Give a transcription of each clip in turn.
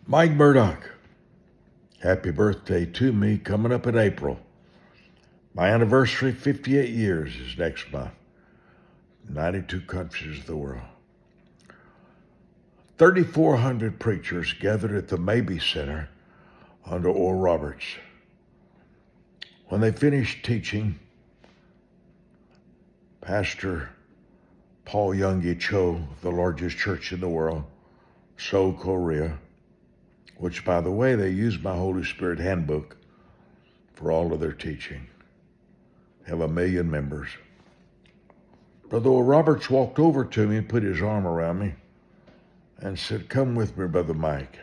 Mike Murdock, happy birthday to me coming up in April. My anniversary, 58 years, is next month. 92 countries of the world. 3,400 preachers gathered at the Mabee Center under Oral Roberts. When they finished teaching, Pastor Paul Youngie Cho, the largest church in the world, Seoul, Korea, which, by the way, they use my Holy Spirit handbook for all of their teaching. Have 1 million members. Brother Oral Roberts walked over to me and put his arm around me and said, "Come with me, Brother Mike."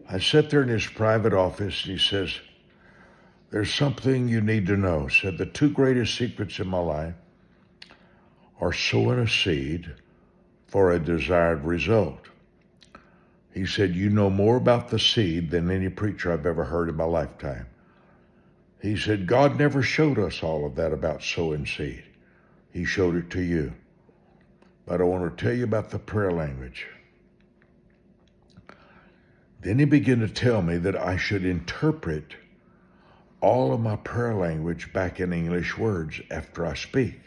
I sat there in his private office and he says, "There's something you need to know." He said, "The two greatest secrets in my life are sowing a seed for a desired result." He said, "You know more about the seed than any preacher I've ever heard in my lifetime." He said, "God never showed us all of that about sowing seed. He showed it to you. But I want to tell you about the prayer language." Then he began to tell me that I should interpret all of my prayer language back in English words after I speak.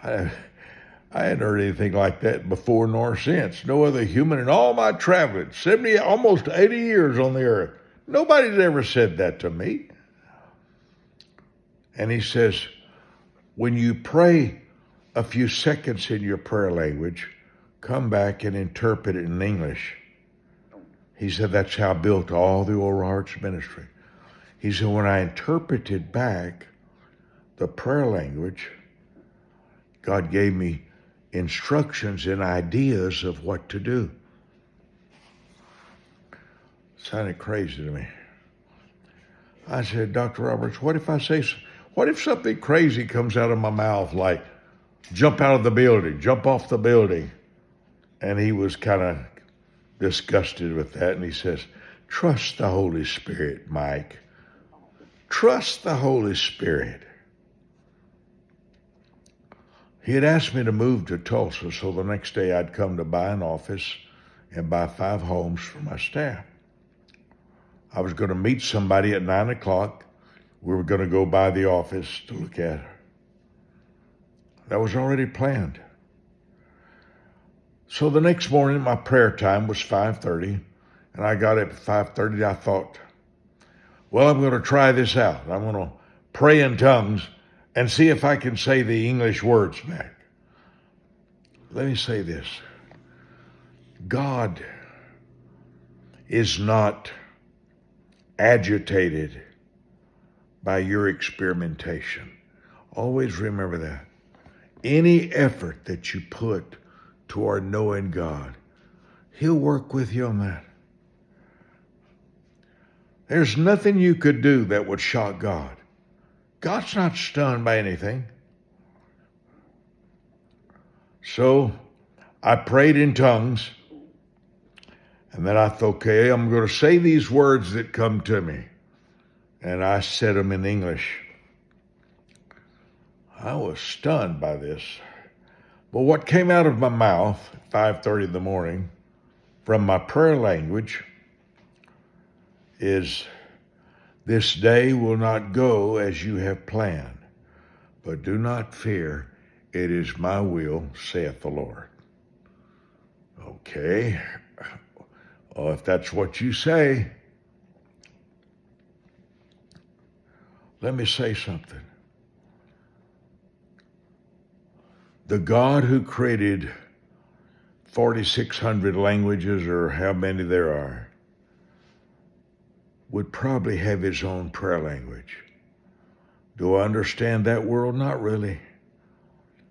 I hadn't heard anything like that before nor since. No other human in all my traveling, 70, almost 80 years on the earth, nobody's ever said that to me. And he says, when you pray a few seconds in your prayer language, come back and interpret it in English. He said, that's how I built all the Oral Roberts ministry. He said, when I interpreted back the prayer language, God gave me instructions and ideas of what to do. Sounded crazy to me. I said, "Dr. Roberts, what if something crazy comes out of my mouth, like jump out of the building, jump off the building?" And he was kind of disgusted with that. And he says, "Trust the Holy Spirit, Mike. Trust the Holy Spirit." He had asked me to move to Tulsa, so the next day I'd come to buy an office and buy 5 homes for my staff. I was going to meet somebody at 9 o'clock. We were going to go by the office to look at her. That was already planned. So the next morning, my prayer time was 5:30, and I got up at 5:30. I thought, well, I'm going to try this out. I'm going to pray in tongues and see if I can say the English words back. Let me say this. God is not agitated by your experimentation. Always remember that. Any effort that you put toward knowing God, He'll work with you on that. There's nothing you could do that would shock God. God's not stunned by anything. So I prayed in tongues, and then I thought, okay, I'm going to say these words that come to me. And I said them in English. I was stunned by this. But what came out of my mouth at 5:30 in the morning from my prayer language is, "This day will not go as you have planned, but do not fear. It is my will, saith the Lord." Okay. Well, if that's what you say, let me say something. The God who created 4,600 languages, or how many there are, would probably have his own prayer language. Do I understand that world? Not really.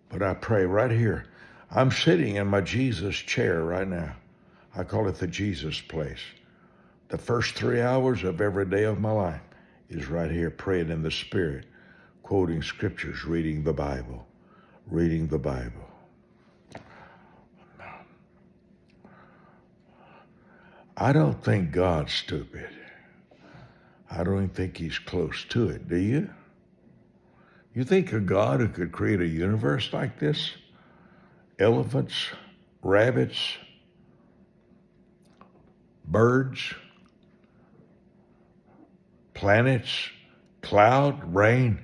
But I pray right here. I'm sitting in my Jesus chair right now. I call it the Jesus place. The first 3 hours of every day of my life is right here, praying in the Spirit, quoting scriptures, reading the Bible. Reading the Bible. I don't think God's stupid. I don't even think He's close to it, do you? You think a God who could create a universe like this? Elephants, rabbits, birds, planets, cloud, rain.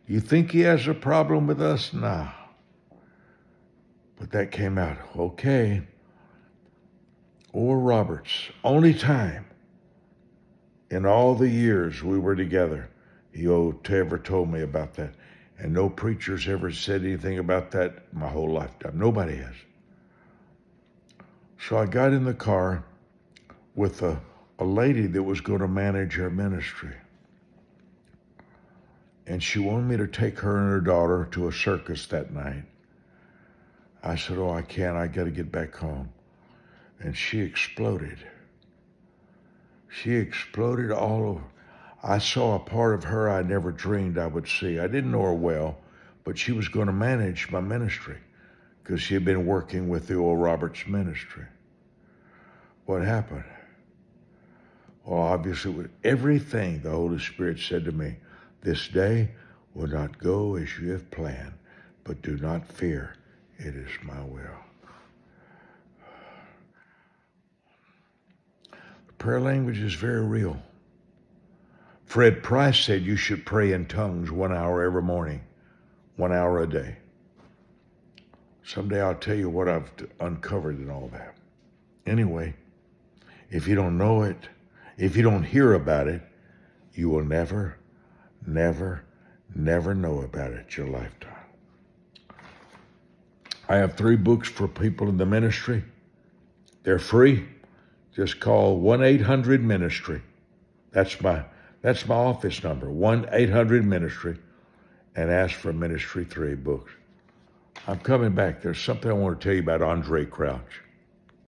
You think he has a problem with us? Nah. But that came out. Okay. Oral Roberts, only time in all the years we were together, he ever told me about that. And no preacher's ever said anything about that my whole lifetime. Nobody has. So I got in the car with a lady that was going to manage our ministry. And she wanted me to take her and her daughter to a circus that night. I said, oh, I can't. I got to get back home. And she exploded. She exploded all over. I saw a part of her I never dreamed I would see. I didn't know her well, but she was going to manage my ministry because she had been working with the Oral Roberts ministry. What happened? Well, obviously, with everything the Holy Spirit said to me, this day will not go as you have planned, but do not fear. It is my will. Prayer language is very real. Fred Price said you should pray in tongues 1 hour every morning, 1 hour a day. Someday I'll tell you what I've uncovered in all that. Anyway, if you don't know it, if you don't hear about it, you will never, never, never know about it your lifetime. I have 3 books for people in the ministry. They're free. Just call 1-800-MINISTRY. That's my office number, 1-800-MINISTRY, and ask for Ministry 3 books. I'm coming back. There's something I want to tell you about Andre Crouch.